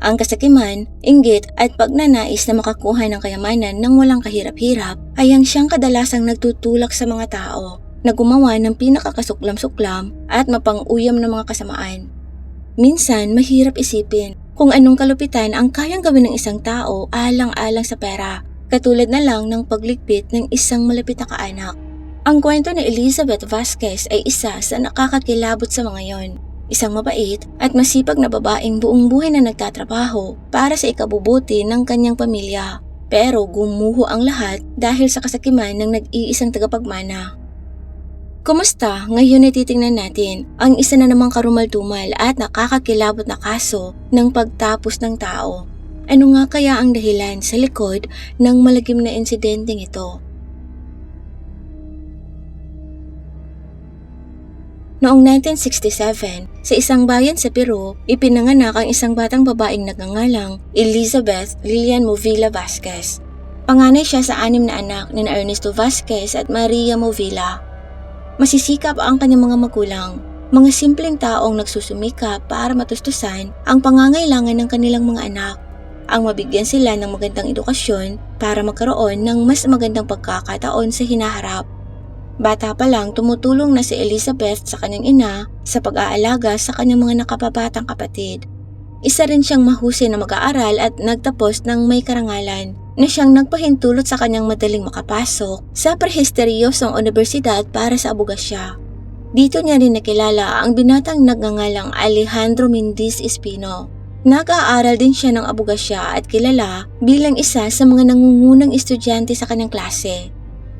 Ang kasakiman, inggit at pagnanais na makakuha ng kayamanan ng walang kahirap-hirap ay ang siyang kadalasang nagtutulak sa mga tao na gumawa ng pinakakasuklam-suklam at mapang-uyam ng mga kasamaan. Minsan, mahirap isipin kung anong kalupitan ang kayang gawin ng isang tao alang-alang sa pera, katulad na lang ng pagligpit ng isang malapit na kaanak. Ang kwento ni Elizabeth Vasquez ay isa sa nakakakilabot sa mga yon. Isang mabait at masipag na babaeng buong buhay na nagtatrabaho para sa ikabubuti ng kanyang pamilya. Pero gumuho ang lahat dahil sa kasakiman ng nag-iisang tagapagmana. Kumusta? Ngayon ay titingnan natin ang isa na namang karumal-dumal at nakakakilabot na kaso ng pagtapos ng tao. Ano nga kaya ang dahilan sa likod ng malagim na insidenteng ito? Noong 1967, sa isang bayan sa Peru, ipinanganak ang isang batang babaeng nagngangalang Elizabeth Lilian Movilla Vasquez. Panganay siya sa 6 na anak ni Ernesto Vasquez at Maria Movilla. Masisikap ang kanyang mga magulang, mga simpleng taong nagsusumikap para matustusan ang pangangailangan ng kanilang mga anak. Ang mabigyan sila ng magandang edukasyon para magkaroon ng mas magandang pagkakataon sa hinaharap. Bata pa lang tumutulong na si Elizabeth sa kanyang ina sa pag-aalaga sa kanyang mga nakababatang kapatid. Isa rin siyang mahusay na mag-aaral at nagtapos ng may karangalan na siyang nagpahintulot sa kanyang madaling makapasok sa prestigyosong universidad para sa abogasya. Dito niya rin nakilala ang binatang nagngangalang Alejandro Mendez Espino. Nag-aaral din siya ng abogasya at kilala bilang isa sa mga nangungunang estudyante sa kanyang klase.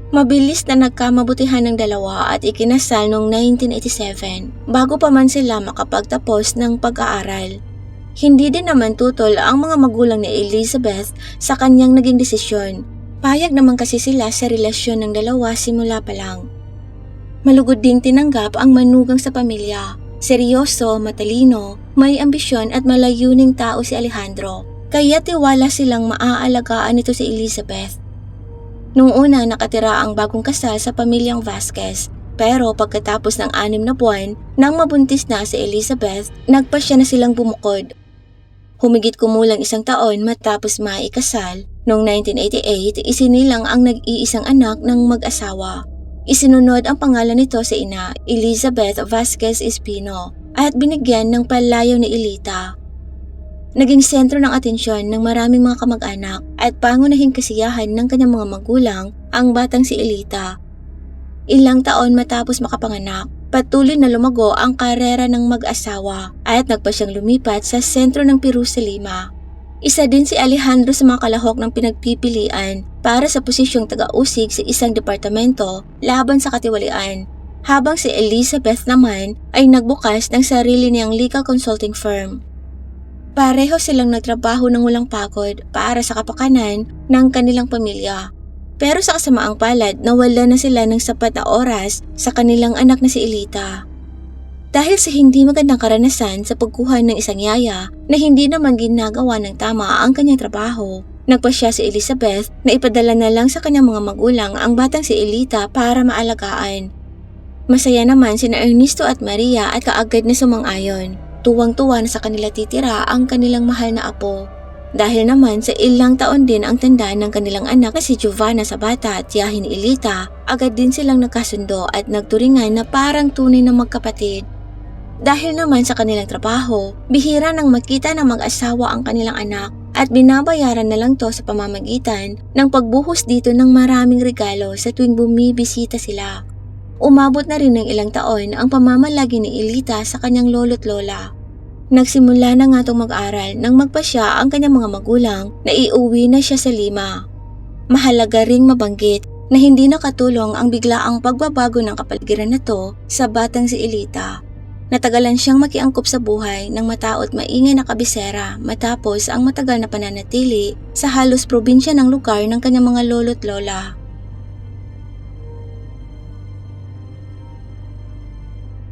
Mabilis na nagkamabutihan ng dalawa at ikinasal noong 1987 bago pa man sila makapagtapos ng pag-aaral. Hindi din naman tutol ang mga magulang ni Elizabeth sa kanyang naging desisyon. Payag naman kasi sila sa relasyon ng dalawa simula pa lang. Malugod ding tinanggap ang manugang sa pamilya. Seryoso, matalino, may ambisyon at malayuning tao si Alejandro. Kaya tiwala silang maaalagaan nito si Elizabeth. Noong una nakatira ang bagong kasal sa pamilyang Vasquez, pero pagkatapos ng 6 na buwan nang mabuntis na si Elizabeth, nagpasya na silang bumukod. Humigit kumulang 1 taon matapos maikasal, noong 1988 isinilang ang nag-iisang anak ng mag-asawa. Isinunod ang pangalan nito sa ina, Elizabeth Vasquez Espino, at binigyan ng palayaw ni Elita. Naging sentro ng atensyon ng maraming mga kamag-anak at pangunahing kasiyahan ng kanyang mga magulang ang batang si Elita. Ilang taon matapos makapanganak, patuloy na lumago ang karera ng mag-asawa at nagpa siyang lumipat sa sentro ng Peru sa Lima. Isa din si Alejandro sa mga kalahok ng pinagpipilian para sa posisyong taga-usig sa isang departamento laban sa katiwalian, habang si Elizabeth naman ay nagbukas ng sarili niyang legal consulting firm. Pareho silang nagtrabaho ng walang pagod para sa kapakanan ng kanilang pamilya. Pero sa kasamaang palad, nawala na sila ng sapat na oras sa kanilang anak na si Elita. Dahil sa hindi magandang karanasan sa pagkuha ng isang yaya na hindi naman ginagawa ng tama ang kanyang trabaho, nagpasya si Elizabeth na ipadala na lang sa kanyang mga magulang ang batang si Elita para maalagaan. Masaya naman sina Ernesto at Maria at kaagad na sumang-ayon. Tuwang-tuwa na sa kanila titira ang kanilang mahal na apo. Dahil naman sa ilang taon din ang tanda ng kanilang anak na si Giovanna sa bata at tiyahin ni Elita, agad din silang nagkasundo at nagturingan na parang tunay na magkapatid. Dahil naman sa kanilang trabaho, bihira nang makita ng mag-asawa ang kanilang anak at binabayaran na lang to sa pamamagitan ng pagbuhos dito ng maraming regalo sa tuwing bumibisita sila. Umabot na rin ng ilang taon ang pamamalagi ni Elita sa kanyang lolo't lola. Nagsimula na nga itong mag-aral nang magpasya ang kanyang mga magulang na iuwi na siya sa Lima. Mahalaga ring mabanggit na hindi nakatulong ang biglaang pagbabago ng kapaligiran na to sa batang si Elita. Natagalan siyang makiangkop sa buhay ng mataot maingay na kabisera matapos ang matagal na pananatili sa halos probinsya ng lugar ng kanyang mga lolo't lola.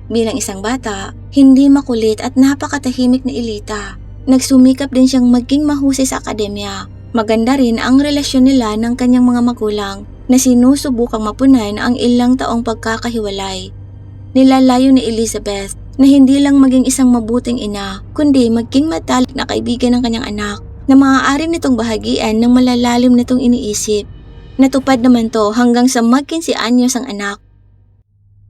Bilang isang bata, hindi makulit at napakatahimik ni Elita. Nagsumikap din siyang maging mahusay sa akademya. Maganda rin ang relasyon nila ng kanyang mga magulang na sinusubukang mapunan ang ilang taong pagkakahiwalay. Nilalayo ni Elizabeth na hindi lang maging isang mabuting ina, kundi maging matalik na kaibigan ng kanyang anak na maaari nitong bahagian ng malalalim nitong iniisip. Natupad naman to hanggang sa mag-15 anyos ang anak.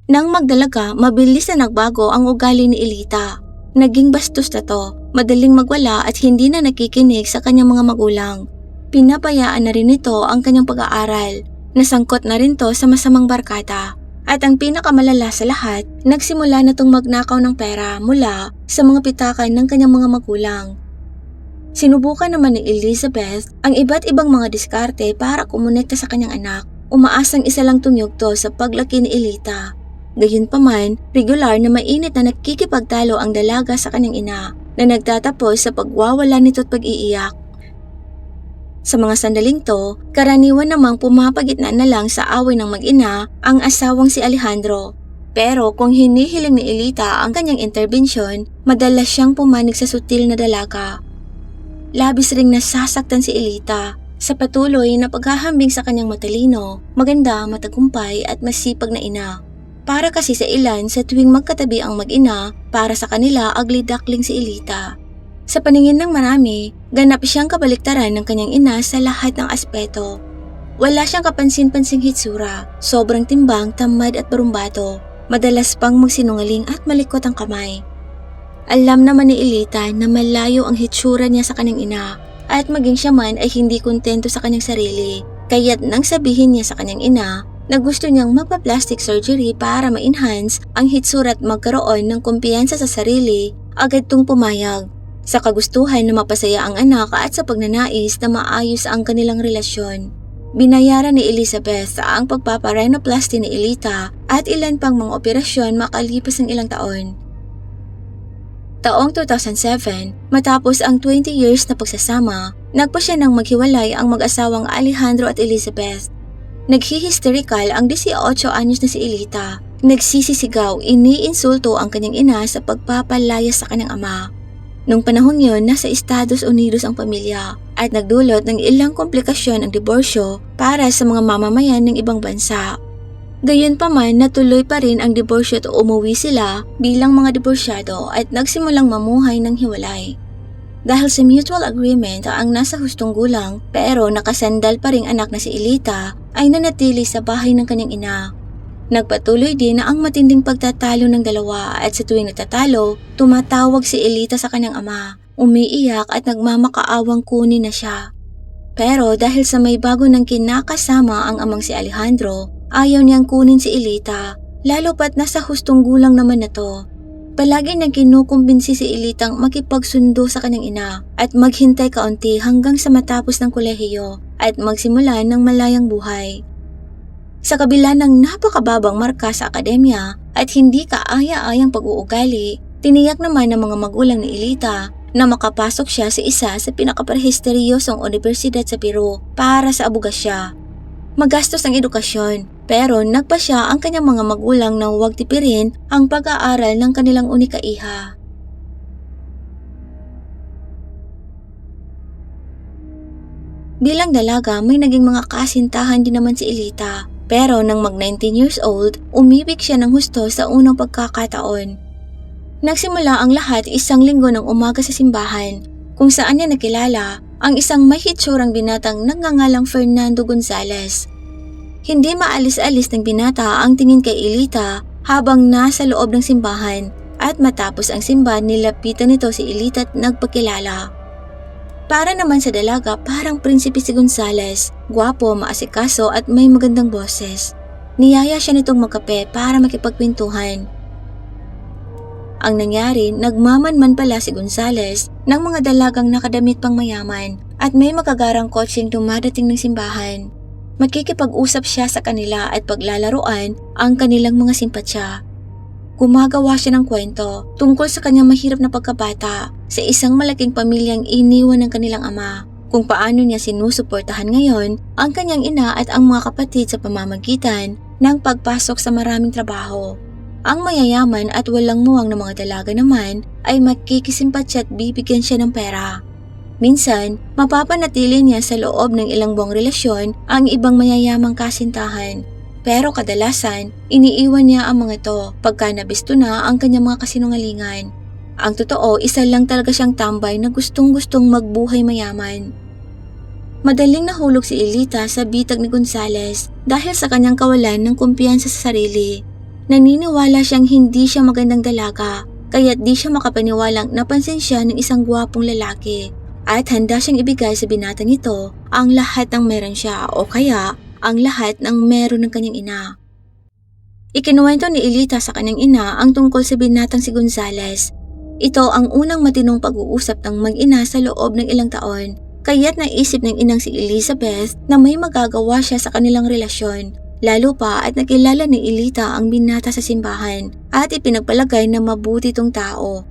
Nang magdalaga, mabilis na nagbago ang ugali ni Elita. Naging bastos na to, madaling magwala at hindi na nakikinig sa kanyang mga magulang. Pinapayaan na rin ito ang kanyang pag-aaral. Nasangkot na rin to sa masamang barkada. At ang pinakamalala sa lahat, nagsimula na tong magnakaw ng pera mula sa mga pitakan ng kanyang mga magulang. Sinubukan naman ni Elizabeth ang iba't ibang mga diskarte para kumonekta sa kanyang anak. Umaasang isa lang tumyugto sa paglaki ni Elita. Gayunpaman, regular na mainit na nakikipagtalo ang dalaga sa kanyang ina na nagtatapos sa pagwawala nito at pag-iiyak. Sa mga sandaling to, karaniwan namang pumapagitna na lang sa away ng mag-ina ang asawang si Alejandro. Pero kung hinihiling ni Elita ang kanyang interbensyon, madalas siyang pumanig sa sutil na dalaga. Labis ring nasasaktan si Elita sa patuloy na paghahambing sa kanyang matalino, maganda, matagumpay at masipag na ina. Para kasi sa ilan sa tuwing magkatabi ang mag-ina, para sa kanila ugly duckling si Elita. Sa paningin ng marami, ganap siyang kabaliktaran ng kanyang ina sa lahat ng aspeto. Wala siyang kapansin-pansing hitsura, sobrang timbang, tamad at barumbato, madalas pang magsinungaling at malikot ang kamay. Alam naman ni Elita na malayo ang hitsura niya sa kanyang ina at maging siya man ay hindi kontento sa kanyang sarili. Kaya't nang sabihin niya sa kanyang ina na gusto niyang magpa-plastic surgery para ma-enhance ang hitsura at magkaroon ng kumpiyansa sa sarili, agad tong pumayag. Sa kagustuhan na mapasaya ang anak at sa pagnanais na maayos ang kanilang relasyon. Binayaran ni Elizabeth ang pagpaparenoplasty ni Elita at ilan pang mga operasyon makalipas ng ilang taon. Taong 2007, matapos ang 20 years na pagsasama, nagpasya ng maghiwalay ang mag-asawang Alejandro at Elizabeth. Naghihisterical ang 18 anyos na si Elita. Nagsisisigaw, iniinsulto ang kanyang ina sa pagpapalaya sa kanyang ama. Nung panahon yon, nasa Estados Unidos ang pamilya at nagdulot ng ilang komplikasyon ang diborsyo para sa mga mamamayan ng ibang bansa. Gayunpaman, natuloy pa rin ang diborsyo at umuwi sila bilang mga diborsyado at nagsimulang mamuhay ng hiwalay. Dahil sa mutual agreement ang nasa hustong gulang pero nakasandal pa ring anak na si Elita ay nanatili sa bahay ng kanyang ina. Nagpatuloy din na ang matinding pagtatalo ng dalawa at sa tuwing natatalo, tumatawag si Elita sa kanyang ama, umiiyak at nagmamakaawang kunin na siya. Pero dahil sa may bago nang kinakasama ang amang si Alejandro, ayaw niyang kunin si Elita, lalo pat nasa hustong gulang naman na to. Palagi nang kinukumbinsi si Elitang makipagsundo sa kanyang ina at maghintay kaunti hanggang sa matapos ng kolehiyo at magsimula ng malayang buhay. Sa kabila ng napakababang marka sa akademya at hindi kaaya-ayang pag-uugali, tiniyak naman ng mga magulang ni Elita na makapasok siya sa isa sa pinakaprestigyosong universidad sa Peru para sa abogasya. Magastos ang edukasyon, pero nagpasya ang kanyang mga magulang na huwag tipirin ang pag-aaral ng kanilang unika iha. Bilang dalaga, may naging mga kasintahan din naman si Elita. Pero nang mag-19 years old, umibig siya ng husto sa unang pagkakataon. Nagsimula ang lahat 1 linggo ng umaga sa simbahan, kung saan niya nakilala ang isang may hitsurang binatang nagngangalang Fernando Gonzalez. Hindi maalis-alis ng binata ang tingin kay Elita habang nasa loob ng simbahan at matapos ang simba nilapitan nito si Elita at nagpakilala. Para naman sa dalaga, parang prinsipe si Gonzalez, gwapo, maasikaso at may magandang boses. Niyaya siya nitong magkape para makipagkwentuhan. Ang nangyari, nagmamanman pala si Gonzalez ng mga dalagang nakadamit pang mayaman at may makagarang kotseng dumadating ng simbahan. Makikipag-usap siya sa kanila at paglalaruan ang kanilang mga simpatsya. Gumagawa siya ng kwento tungkol sa kanyang mahirap na pagkabata sa isang malaking pamilyang iniwan ng kanilang ama, kung paano niya sinusuportahan ngayon ang kanyang ina at ang mga kapatid sa pamamagitan ng pagpasok sa maraming trabaho. Ang mayayaman at walang muwang na mga dalaga naman ay makikisimpatsya at bibigyan siya ng pera. Minsan, mapapanatili niya sa loob ng ilang buwang relasyon ang ibang mayayamang kasintahan. Pero kadalasan, iniiwan niya ang mga ito pagka nabisto na ang kanyang mga kasinungalingan. Ang totoo, isa lang talaga siyang tambay na gustong-gustong magbuhay mayaman. Madaling nahulog si Elita sa bitag ni Gonzales dahil sa kanyang kawalan ng kumpiyansa sa sarili. Naniniwala siyang hindi siya magandang dalaga, kaya't di siya makapaniwalang napansin siya ng isang gwapong lalaki. At handa siyang ibigay sa binatang ito ang lahat ng meron siya o kaya ang lahat ng meron ng kanyang ina. Ikinuwento ni Elita sa kanyang ina ang tungkol sa binatang si Gonzales. Ito ang unang matinong pag-uusap ng mag-ina sa loob ng ilang taon, kaya't naisip ng inang si Elizabeth na may magagawa siya sa kanilang relasyon. Lalo pa at nakilala ni Elita ang binata sa simbahan at ipinagpalagay na mabuti itong tao.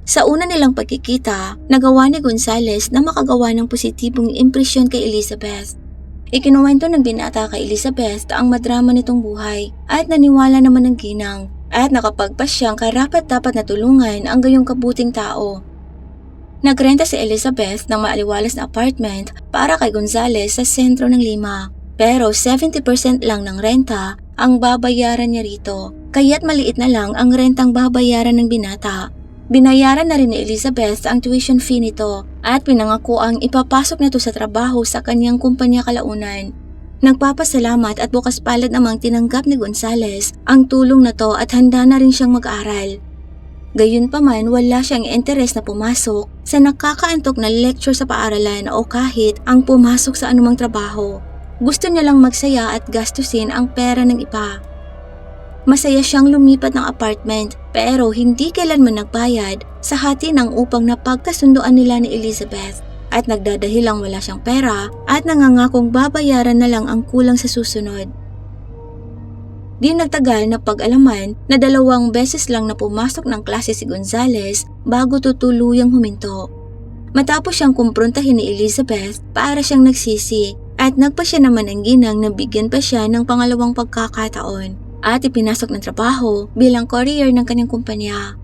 Sa una nilang pagkikita, nagawa ni Gonzales na makagawa ng positibong impresyon kay Elizabeth. Ikinuwento ng binata kay Elizabeth ang madrama nitong buhay at naniwala naman ng ginang at nakapagpas siyang karapat-dapat na tulungan ang gayong kabuting tao. Nagrenta si Elizabeth ng maaliwalas na apartment para kay Gonzales sa sentro ng Lima, pero 70% lang ng renta ang babayaran niya rito, kaya't maliit na lang ang rentang babayaran ng binata. Binayaran na rin ni Elizabeth ang tuition fee nito at pinangako ang ipapasok nito sa trabaho sa kanyang kumpanya kalaunan. Nagpapasalamat at bukas palad namang tinanggap ni Gonzales ang tulong na to at handa na rin siyang mag-aral. Gayunpaman, wala siyang interes na pumasok sa nakakaantok na lecture sa paaralan o kahit ang pumasok sa anumang trabaho. Gusto niya lang magsaya at gastusin ang pera ng iba. Masaya siyang lumipat ng apartment pero hindi kailanman nagbayad sa hati ng upang napagkasunduan nila ni Elizabeth at nagdadahilang wala siyang pera at nangangakong babayaran na lang ang kulang sa susunod. Di nagtagal na pag-alaman na 2 beses lang na pumasok ng klase si Gonzales bago tutuluyang huminto. Matapos siyang kumprontahin ni Elizabeth, para siyang nagsisi at nagpa siya naman ang ginang na bigyan pa siya ng pangalawang pagkakataon at ipinasok ng trabaho bilang courier ng kanyang kumpanya.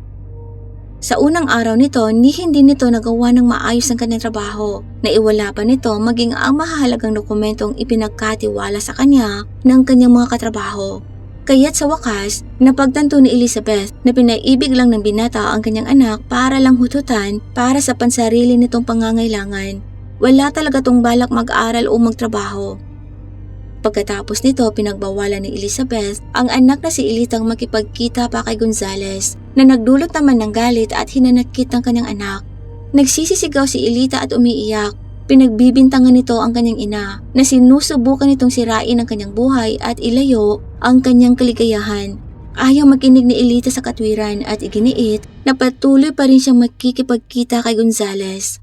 Sa unang araw nito, hindi nito nagawa ng maayos ang kanyang trabaho. Naiwala pa nito maging ang mahalagang dokumentong ipinagkatiwala sa kanya ng kanyang mga katrabaho. Kaya't sa wakas, napagtanto ni Elizabeth na pinaibig lang ng binata ang kanyang anak para lang hututan para sa pansarili nitong pangangailangan. Wala talaga tong balak mag-aral o magtrabaho. Pagkatapos nito, pinagbawalan ni Elizabeth ang anak na si Elitang makipagkita pa kay Gonzales na nagdulot naman ng galit at hinanakit ng kanyang anak. Nagsisisigaw si Elita at umiiyak. Pinagbibintangan nito ang kanyang ina na sinusubukan nitong sirain ang kanyang buhay at ilayo ang kanyang kaligayahan. Ayaw makinig ni Elita sa katwiran at iginiit na patuloy pa rin siyang makikipagkita kay Gonzales.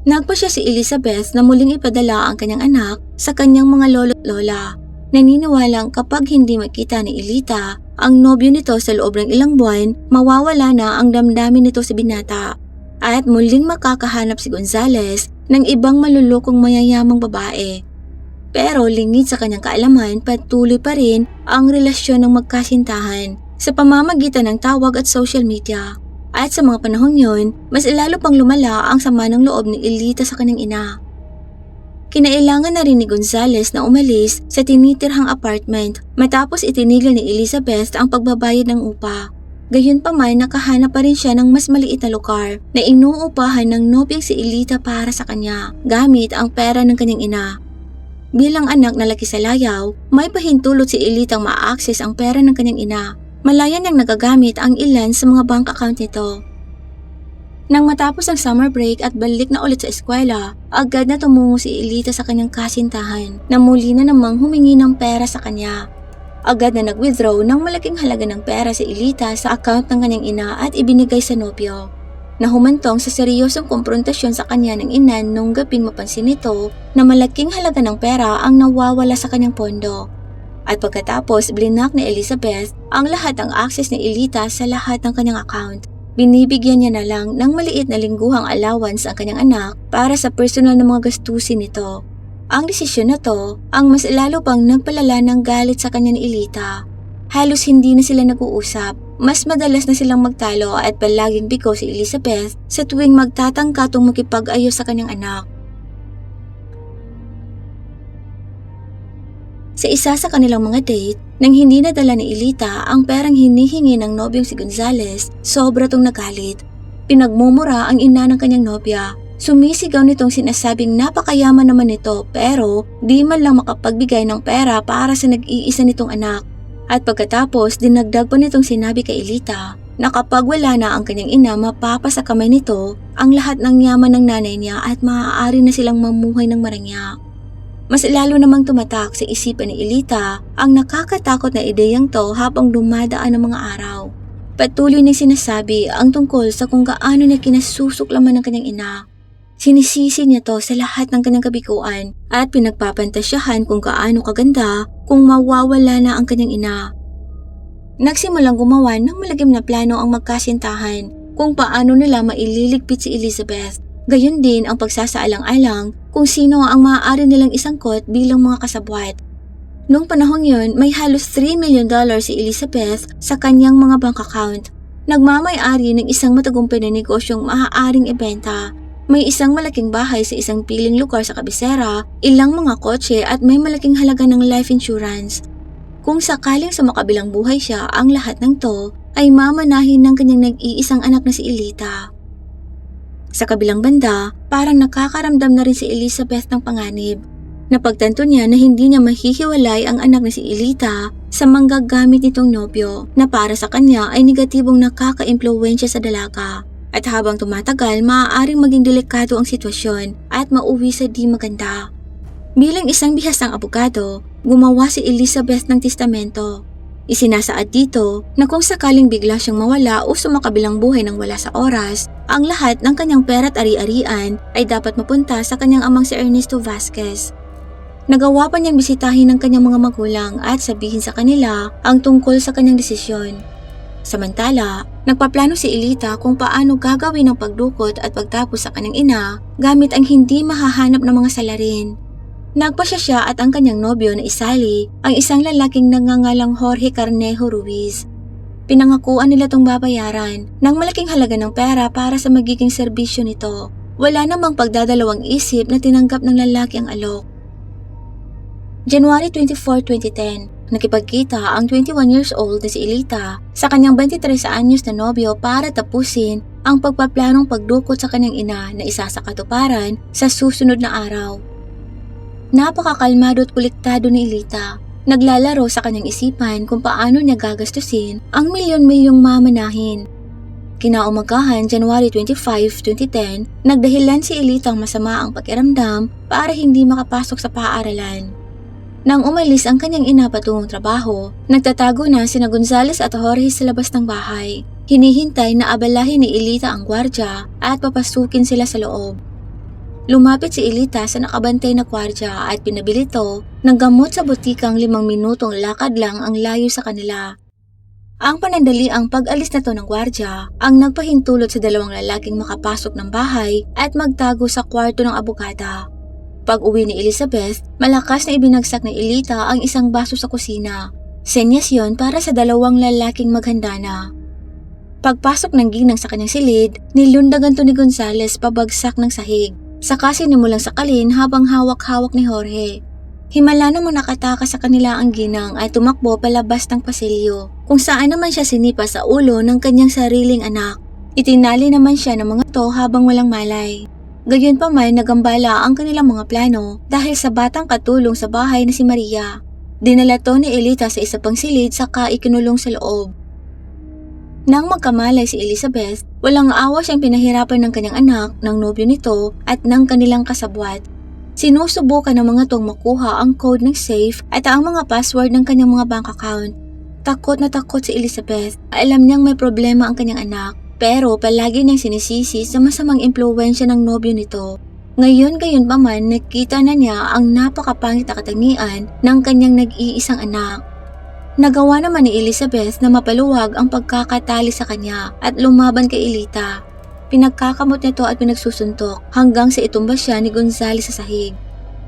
Nagpa siya si Elizabeth na muling ipadala ang kanyang anak sa kanyang mga lolo't lola. Naniniwalang kapag hindi makita ni Elita ang nobyo nito sa loob ng ilang buwan, mawawala na ang damdamin nito sa binata. At muling makakahanap si Gonzales ng ibang malulokong mayayamang babae. Pero lingid sa kanyang kaalaman, patuloy pa rin ang relasyon ng magkasintahan sa pamamagitan ng tawag at social media. At sa mga panahon yun, mas lalo pang lumala ang sama ng loob ni Elita sa kanyang ina. Kinailangan na rin ni Gonzales na umalis sa tinitirhang apartment matapos itinigil ni Elizabeth ang pagbabayad ng upa. Gayunpaman, nakahanap pa rin siya ng mas maliit na lugar na inuupahan ng nobyang si Elita para sa kanya gamit ang pera ng kanyang ina. Bilang anak na laki sa layaw, may pahintulot si Elitang ma-access ang pera ng kanyang ina. Malaya niyang nagagamit ang ilan sa mga bank account nito. Nang matapos ang summer break at balik na ulit sa eskwela, agad na tumungo si Elita sa kanyang kasintahan na muli na namang humingi ng pera sa kanya. Agad na nag-withdraw ng malaking halaga ng pera si Elita sa account ng kanyang ina at ibinigay sa nobyo. Nahumantong sa seryosong komprontasyon sa kanya ng ina nung gabing mapansin nito na malaking halaga ng pera ang nawawala sa kanyang pondo. At pagkatapos, blinak ni Elizabeth ang lahat ng access ni Elita sa lahat ng kanyang account. Binibigyan niya na lang ng maliit na lingguhang allowance ang kanyang anak para sa personal na mga gastusin nito. Ang desisyon na to ang mas lalo pang nagpalala ng galit sa kanya ni Elita. Halos hindi na sila nag-uusap. Mas madalas na silang magtalo at palaging bigo si Elizabeth sa tuwing magtatangka tong makipag-ayos sa kanyang anak. Sa isa sa kanilang mga date, nang hindi nadala ni Elita ang perang hinihingi ng nobyong si Gonzales, sobra tong nagalit. Pinagmumura ang ina ng kanyang nobya. Sumisigaw nitong sinasabing napakayaman naman nito pero di man lang makapagbigay ng pera para sa nag-iisa nitong anak. At pagkatapos dinagdag pa nitong sinabi kay Elita na kapag wala na ang kanyang ina mapapasa kamay nito ang lahat ng yaman ng nanay niya at maaari na silang mamuhay ng marangya. Mas lalo namang tumatak sa isipan ni Elita ang nakakatakot na ideyang to habang dumadaan ang mga araw. Patuloy na sinasabi ang tungkol sa kung gaano niya kinasusuklaman ng kanyang ina. Sinisisi niya to sa lahat ng kanyang kabiguan at pinagpapantasyahan kung gaano kaganda kung mawawala na ang kanyang ina. Nagsimulang gumawa ng malagim na plano ang magkasintahan kung paano nila maililigpit si Elizabeth. Gayon din ang pagsasaalang-alang kung sino ang maaari nilang isangkot bilang mga kasabwat. Noong panahong yun, may halos $3 million si Elizabeth sa kanyang mga bank account. Nagmamay-ari ng isang matagumpay na negosyong maaaring ibenta. May isang malaking bahay sa isang piling lugar sa kabisera, ilang mga kotse at may malaking halaga ng life insurance. Kung sakaling sa makabilang buhay siya, ang lahat ng to ay mamanahin ng kanyang nag-iisang anak na si Elita. Sa kabilang banda, parang nakakaramdam na rin si Elizabeth ng panganib. Napagtanto niya na hindi niya mahihiwalay ang anak na si Elita sa manggagamit nitong nobyo na para sa kanya ay negatibong nakaka-impluwensya sa dalaga. At habang tumatagal, maaaring maging delikado ang sitwasyon at mauwi sa di maganda. Bilang isang bihasang abogado, gumawa si Elizabeth ng testamento. Isinasaad dito na kung sakaling bigla siyang mawala o sumakabilang buhay ng wala sa oras, ang lahat ng kanyang pera't ari-arian ay dapat mapunta sa kanyang amang si Ernesto Vasquez. Nagawa pa niyang bisitahin ng kanyang mga magulang at sabihin sa kanila ang tungkol sa kanyang desisyon. Samantala, nagpaplano si Elita kung paano gagawin ang pagdukot at pagtapos sa kanyang ina gamit ang hindi mahahanap ng mga salarin. Nagpasya siya at ang kanyang nobyo na isali ang isang lalaking nagngangalang Jorge Carnejo Ruiz. Pinangakuan nila itong babayaran ng malaking halaga ng pera para sa magiging serbisyo nito. Wala namang pagdadalawang isip na tinanggap ng lalaki ang alok. January 24, 2010, nakipagkita ang 21 years old na si Elita sa kanyang 23 anyos na nobyo para tapusin ang pagpaplanong pagdukot sa kanyang ina na isa sa katuparan sa susunod na araw. Napakakalmado at kuliktado ni Elita. Naglalaro sa kanyang isipan kung paano niya gagastusin ang milyon-milyong mamanahin. Kinaumagahan, January 25, 2010, nagdahilan si Elita ang masama ang pakiramdam para hindi makapasok sa paaralan. Nang umalis ang kanyang ina patungong trabaho, nagtatago na sina Gonzales at Jorge sa labas ng bahay. Hinihintay na abalahin ni Elita ang gwardya at papasukin sila sa loob. Lumapit si Elita sa nakabantay na gwardya at pinabili ito ng gamot sa butikang 5 minutong lakad lang ang layo sa kanila. Ang panandali ang pag-alis na to ng gwardya ang nagpahintulot sa dalawang lalaking makapasok ng bahay at magtago sa kwarto ng abogada. Pag-uwi ni Elizabeth, malakas na ibinagsak ni Elita ang isang baso sa kusina. Senyas yon para sa dalawang lalaking maghanda na. Pagpasok ng ginang sa kanyang silid, nilundagan to ni Gonzales pabagsak ng sahig. Saka sinimulang sakalin habang hawak-hawak ni Jorge. Himala namang nakataka sa kanila ang ginang ay tumakbo palabas ng pasilyo, kung saan naman siya sinipa sa ulo ng kanyang sariling anak. Itinali naman siya ng mga to habang walang malay. Gayunpaman nagambala ang kanilang mga plano dahil sa batang katulong sa bahay na si Maria. Dinala to ni Elita sa isa pang silid saka ikinulong sa loob. Nang magkamalay si Elizabeth, walang awa siyang pinahirapan ng kanyang anak, ng nobyo nito at ng kanilang kasabwat. Sinusubukan ng mga tong makuha ang code ng safe at ang mga password ng kanyang mga bank account. Takot na takot si Elizabeth. Alam niyang may problema ang kanyang anak. Pero palagi niyang sinisisi sa masamang impluwensya ng nobyo nito. Ngayon gayon pa man nakita na niya ang napakapangit na katangian ng kanyang nag-iisang anak. Nagawa naman ni Elizabeth na mapaluwag ang pagkakatali sa kanya at lumaban kay Elita. Pinagkakamot nito at pinagsusuntok hanggang sa itumba siya ni Gonzales sa sahig.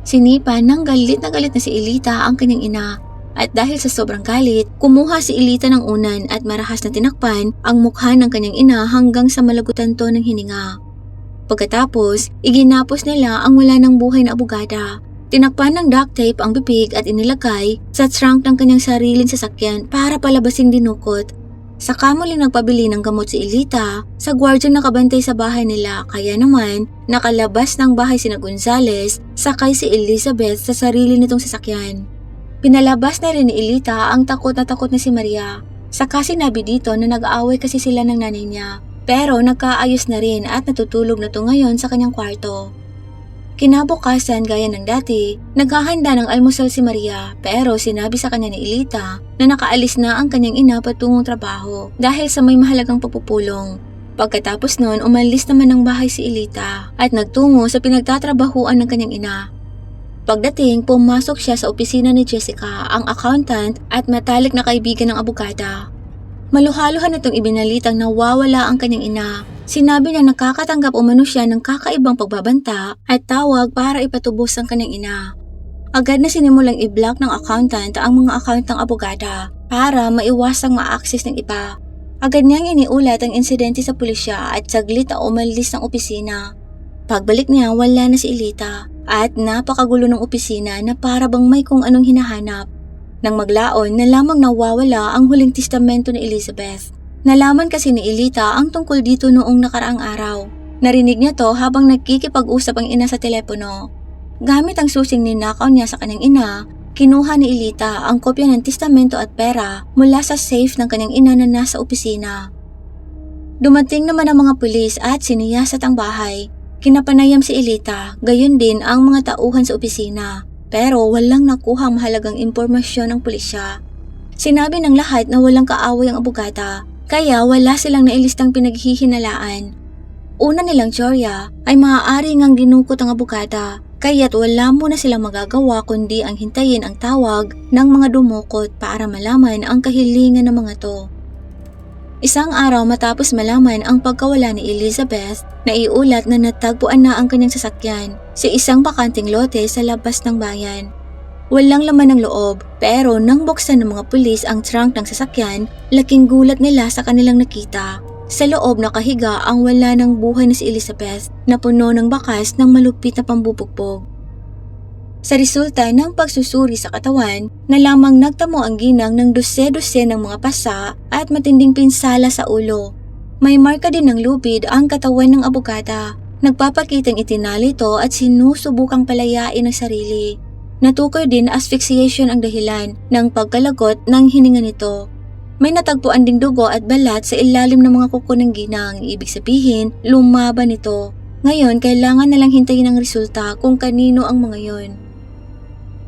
Sinipa ng galit na si Elita ang kanyang ina. At dahil sa sobrang galit, kumuha si Elita ng unan at marahas na tinakpan ang mukha ng kanyang ina hanggang sa malagutan to ng hininga. Pagkatapos, iginapos nila ang wala ng buhay na abogada. Tinakpan ng duct tape ang bibig at inilagay sa trunk ng kanyang sariling sasakyan para palabasing dinukot. Saka muling nagpabili ng gamot si Elita sa gwardyang nakabantay sa bahay nila, kaya naman nakalabas ng bahay sina Gonzales sakay si Elizabeth sa sarili nitong sasakyan. Pinalabas na rin ni Elita ang takot na si Maria. Saka sinabi dito na nag-aaway kasi sila ng nanay niya, pero nagkaayos na rin at natutulog na to ngayon sa kanyang kwarto. Kinabukasan, gaya ng dati, naghahanda ng almusal si Maria, pero sinabi sa kanya ni Elita na nakaalis na ang kanyang ina patungong trabaho dahil sa may mahalagang pagpupulong. Pagkatapos noon, umalis naman ng bahay si Elita at nagtungo sa pinagtatrabahuan ng kanyang ina. Pagdating, pumasok siya sa opisina ni Jessica, ang accountant at matalik na kaibigan ng abogada. Maluhaluhan itong ibinalitang nawawala ang kanyang ina. Sinabi niya nakakatanggap umano siya ng kakaibang pagbabanta at tawag para ipatubos ang kanyang ina. Agad na sinimulang i-block ng accountant ang mga account ng abogada para maiwasang ma-access ng iba. Agad niyang iniulat ang insidente sa pulisya at saglit na umalis ng opisina. Pagbalik niya, wala na si Elita at napakagulo ng opisina na para bang may kung anong hinahanap. Nang maglaon, nalamang nawawala ang huling testamento ni Elizabeth. Nalaman kasi ni Elita ang tungkol dito noong nakaraang araw. Narinig niya to habang nagkikipag-usap ang ina sa telepono. Gamit ang susing ninakaw niya sa kanyang ina, kinuha ni Elita ang kopya ng testamento at pera mula sa safe ng kanyang ina na nasa opisina. Dumating naman ang mga pulis at siniyasat ang bahay. Kinapanayam si Elita, gayon din ang mga tauhan sa opisina. Pero walang nakuhang mahalagang impormasyon ang pulisya. Sinabi ng lahat na walang kaaway ang abogada, kaya wala silang nailistang pinaghihinalaan. Una nilang teorya ay maaari ngang dinukot ang abogada, kaya't wala muna silang magagawa kundi ang hintayin ang tawag ng mga dumukot para malaman ang kahilingan ng mga to. Isang araw matapos malaman ang pagkawala ni Elizabeth, naiulat na natagpuan na ang kanyang sasakyan sa isang bakanting lote sa labas ng bayan. Walang laman ng loob, pero nang buksan ng mga pulis ang trunk ng sasakyan, laking gulat nila sa kanilang nakita. Sa loob nakahiga ang wala ng buhay na si Elizabeth na puno ng bakas ng malupit na pambubugbog. Sa resulta ng pagsusuri sa katawan, na lamang nagtamo ang ginang ng dose-dose ng mga pasa at matinding pinsala sa ulo. May marka din ng lubid ang katawan ng abogada. Nagpapakitang itinali ito at sinusubukang palayain ang sarili. Natukoy din na asphyxiation ang dahilan ng pagkalagot ng hininga nito. May natagpuan ding dugo at balat sa ilalim ng mga kuko ng ginang, ibig sabihin lumaban ito. Ngayon, kailangan nalang hintayin ang resulta kung kanino ang mga yon.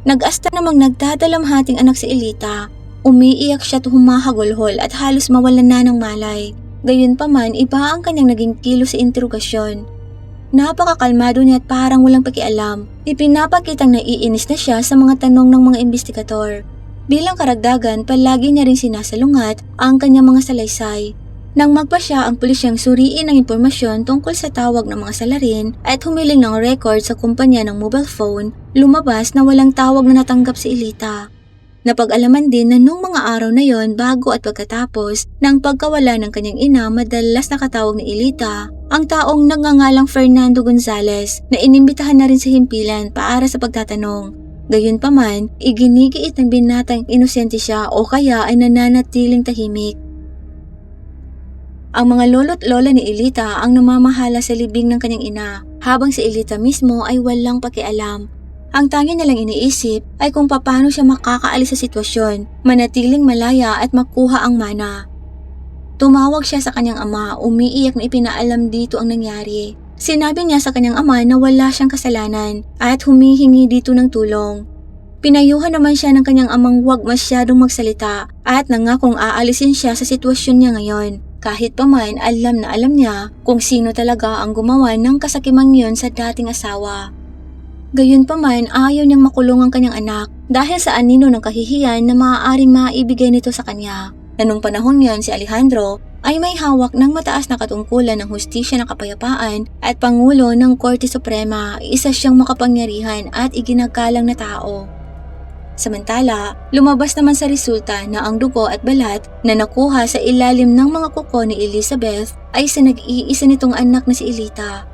Nag-asta namang nagdadalamhating anak si Elita. Umiiyak siya at humahagulhol at halos mawalan na ng malay. Gayunpaman, iba ang kanyang naging kilo sa interogasyon. Napakakalmado niya at parang walang pakialam. Ipinapakitang naiinis na siya sa mga tanong ng mga investigador. Bilang karagdagan, palagi niya rin sinasalungat ang kanyang mga salaysay. Nang magpa siya ang pulisyang suriin ang impormasyon tungkol sa tawag ng mga salarin at humiling ng record sa kumpanya ng mobile phone, lumabas na walang tawag na natanggap si Elita. Napag-alaman din na nung mga araw na yon bago at pagkatapos ng pagkawala ng kanyang ina, madalas nakatawag ni Elita ang taong nagngangalang Fernando Gonzales na inimbitahan na rin sa himpilan para sa pagtatanong. Gayunpaman, iginigiit ng binatang inosente siya o kaya ay nananatiling tahimik. Ang mga lolo't lola ni Elita ang namamahala sa libing ng kanyang ina, habang si Elita mismo ay walang pakialam. Ang tangi nilang iniisip ay kung paano siya makakaalis sa sitwasyon, manatiling malaya at makuha ang mana. Tumawag siya sa kanyang ama, umiiyak na ipinaalam dito ang nangyari. Sinabi niya sa kanyang ama na wala siyang kasalanan at humihingi dito ng tulong. Pinayuhan naman siya ng kanyang amang huwag masyadong magsalita at nangakong aalisin siya sa sitwasyon niya ngayon. Kahit pa man alam na alam niya kung sino talaga ang gumawa ng kasakimang yon sa dating asawa. Gayunpaman ayaw niyang makulong ang kanyang anak dahil sa anino ng kahihiyan na maaaring maibigay nito sa kanya. Na nung panahon yon si Alejandro ay may hawak ng mataas na katungkulan ng hustisya ng kapayapaan at pangulo ng Korte Suprema, isa siyang makapangyarihan at iginagalang na tao. Samantala, lumabas naman sa resulta na ang dugo at balat na nakuha sa ilalim ng mga kuko ni Elizabeth ay sa nag-iisa nitong anak na si Elita.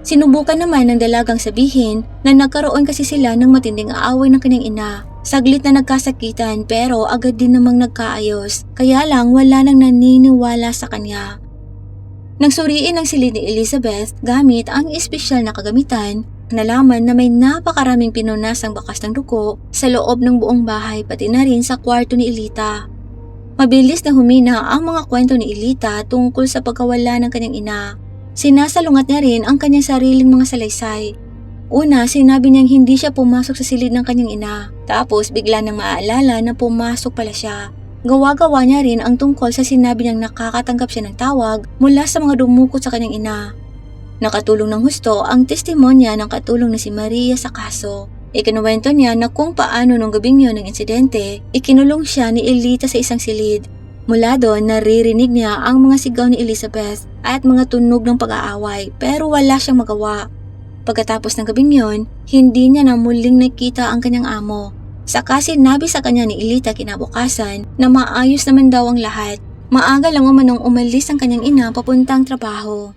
Sinubukan naman ng dalagang sabihin na nagkaroon kasi sila ng matinding aaway ng kanyang ina. Saglit na nagkasakitan pero agad din namang nagkaayos, kaya lang wala nang naniniwala sa kanya. Nang suriin ang silid ni Elizabeth gamit ang espesyal na kagamitan, nalaman na may napakaraming pinunasang bakas ng dugo sa loob ng buong bahay pati na rin sa kwarto ni Elita. Mabilis na humina ang mga kwento ni Elita tungkol sa pagkawala ng kanyang ina. Sinasalungat niya rin ang kanyang sariling mga salaysay. Una, sinabi niyang hindi siya pumasok sa silid ng kanyang ina. Tapos bigla nang maaalala na pumasok pala siya. Gawa-gawa niya rin ang tungkol sa sinabi niyang nakakatanggap siya ng tawag mula sa mga dumukot sa kanyang ina. Nakatulong ng husto ang testimonya ng katulong na si Maria sa kaso. Ikinuwento niya na kung paano nung gabing yun ng insidente, ikinulong siya ni Elita sa isang silid. Mula doon, naririnig niya ang mga sigaw ni Elizabeth at mga tunog ng pag-aaway pero wala siyang magawa. Pagkatapos ng gabing yun, hindi niya na muling nakita ang kanyang amo. Saka sinabi sa kanya ni Elita kinabukasan na maayos naman daw ang lahat. Maaga lang umanong umalis ang kanyang ina papuntang trabaho.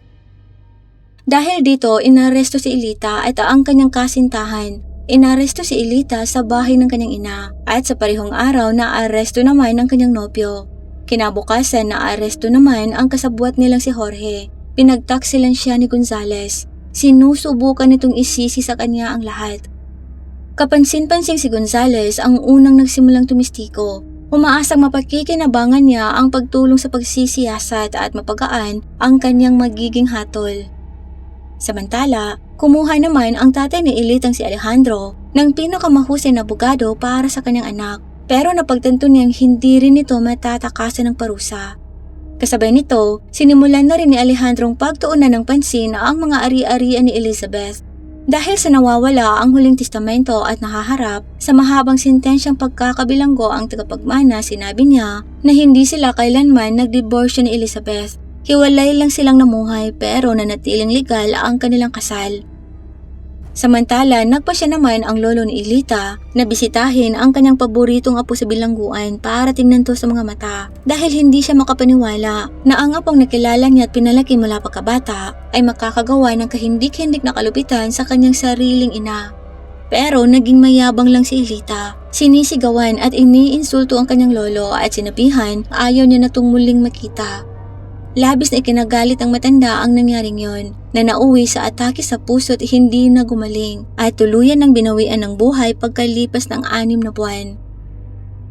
Dahil dito, inaresto si Elita at ang kanyang kasintahan. Inaresto si Elita sa bahay ng kanyang ina at sa parehong araw naaresto naman ang kanyang nobyo. Kinabukasan naaresto naman ang kasabwat nilang si Jorge. Pinagtaksilan siya ni Gonzales. Sinusubukan nitong isisi sa kanya ang lahat. Kapansin-pansing si Gonzales ang unang nagsimulang tumistiko. Umaasang mapakikinabangan niya ang pagtulong sa pagsisiyasat at mapagaan ang kanyang magiging hatol. Samantala, kumuha naman ang tatay ni Elitang si Alejandro ng pinakamahusay na abogado para sa kanyang anak. Pero napagtanto niyang hindi rin ito matatakasan ng parusa. Kasabay nito, sinimulan na rin ni Alejandrong pagtuunan ng pansin ang mga ari-arian ni Elizabeth. Dahil sa nawawala ang huling testamento at nakaharap sa mahabang sentensyang pagkakabilanggo ang tagapagmana, sinabi niya na hindi sila kailanman nagdiborsyo ni Elizabeth. Hiwalay lang silang namuhay pero nanatiling legal ang kanilang kasal. Samantala, nagpasya naman ang lolo ni Elita na bisitahin ang kanyang paboritong apo sa bilangguan para tingnan to sa mga mata dahil hindi siya makapaniwala na ang apong nakilala niya at pinalaki mula pagkabata ay makakagawa ng kahindik-hindik na kalupitan sa kanyang sariling ina. Pero naging mayabang lang si Elita. Sinisigawan at iniinsulto ang kanyang lolo at sinabihan ayaw niya na itong muling makita. Labis na ikinagalit ang matanda ang nangyaring yon, na nauwi sa atake sa puso at hindi na gumaling at tuluyan ng binawian ng buhay pagkalipas ng 6 na buwan.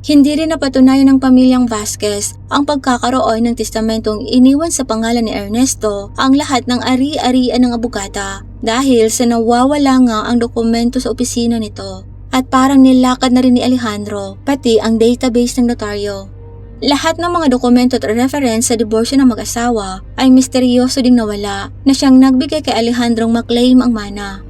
Hindi rin napatunayan ng pamilyang Vasquez ang pagkakaroon ng testamentong iniwan sa pangalan ni Ernesto ang lahat ng ari-arian ng abogata dahil sa nawawala nga ang dokumento sa opisina nito at parang nilakad na rin ni Alejandro pati ang database ng notaryo. Lahat ng mga dokumento at reference sa diborsyo ng mag-asawa ay misteryoso ding nawala na siyang nagbigay kay Alejandrong maklaim ang mana.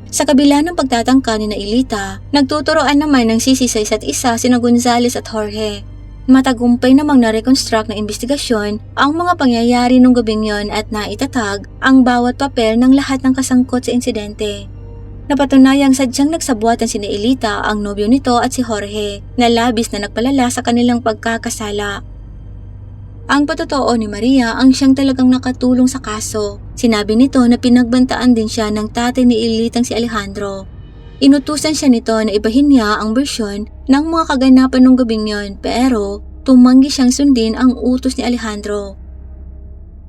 Sa kabila ng pagtatangka ni Elita, nagtuturoan naman ng sisi sa isa't isa sina Gonzales at Jorge. Matagumpay namang na-reconstruct ng investigasyon ang mga pangyayari nung gabing yon at naitatag ang bawat papel ng lahat ng kasangkot sa insidente. Napatunayang sadyang nagsabuatan sina Elita ang nobyo nito at si Jorge na labis na nagpalala sa kanilang pagkakasala. Ang patotoo ni Maria ang siyang talagang nakatulong sa kaso. Sinabi nito na pinagbantaan din siya ng tatay ni Elitang si Alejandro. Inutusan siya nito na ibahin niya ang bersyon ng mga kaganapan nung gabing yon pero tumanggi siyang sundin ang utos ni Alejandro.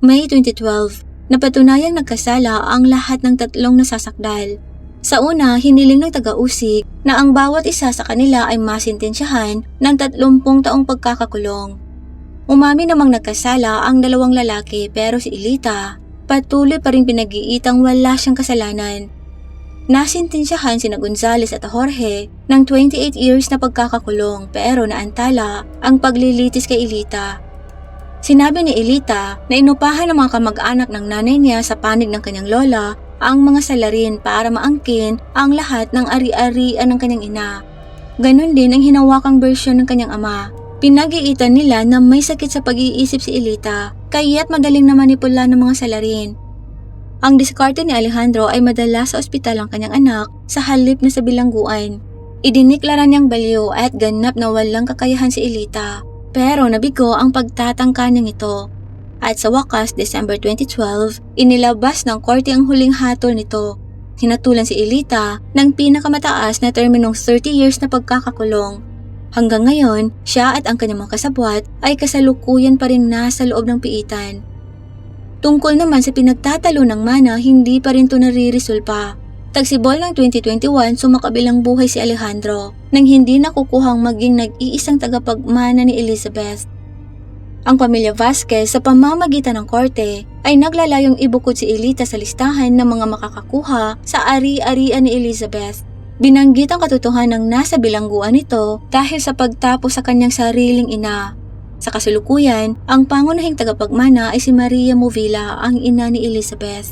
May 2012, napatunayang nagkasala ang lahat ng tatlong nasasakdal. Sa una, hiniling ng taga-usik na ang bawat isa sa kanila ay masintensyahan ng 30 taong pagkakakulong. Umami namang nagkasala ang 2 lalaki pero si Elita patuloy pa rin pinag-iitang wala siyang kasalanan. Nasintensyahan sina Gonzales at Jorge ng 28 years na pagkakakulong pero naantala ang paglilitis kay Elita. Sinabi ni Elita na inupahan ng mga kamag-anak ng nanay niya sa panig ng kanyang lola ang mga salarin para maangkin ang lahat ng ari-arian ng kanyang ina. Ganon din ang hinawakang bersyon ng kanyang ama. Pinag-iitan nila na may sakit sa pag-iisip si Elita, kaya't madaling na manipula ng mga salarin. Ang diskarte ni Alejandro ay madala sa ospital ang kanyang anak sa halip na sa bilangguan. Idiniklara niyang baliw at ganap na walang kakayahan si Elita, pero nabigo ang pagtatangka niyang ito. At sa wakas, December 2012, inilabas ng korte ang huling hatol nito. Hinatulan si Elita ng pinakamataas na terminong 30 years na pagkakakulong. Hanggang ngayon, siya at ang kanyang mga kasabwat ay kasalukuyan pa rin nasa loob ng piitan. Tungkol naman sa pinagtatalo ng mana, hindi pa rin ito nariresolba. Tagsibol ng 2021, sumakabilang buhay si Alejandro nang hindi nakukuhang maging nag-iisang tagapagmana ni Elizabeth. Ang pamilya Vasquez sa pamamagitan ng korte ay naglalayong ibukod si Elita sa listahan ng mga makakakuha sa ari-arian ni Elizabeth. Binanggit ang katotohanang nasa bilangguan nito dahil sa pagtapos sa kanyang sariling ina. Sa kasalukuyan, ang pangunahing tagapagmana ay si Maria Movilla, ang ina ni Elizabeth.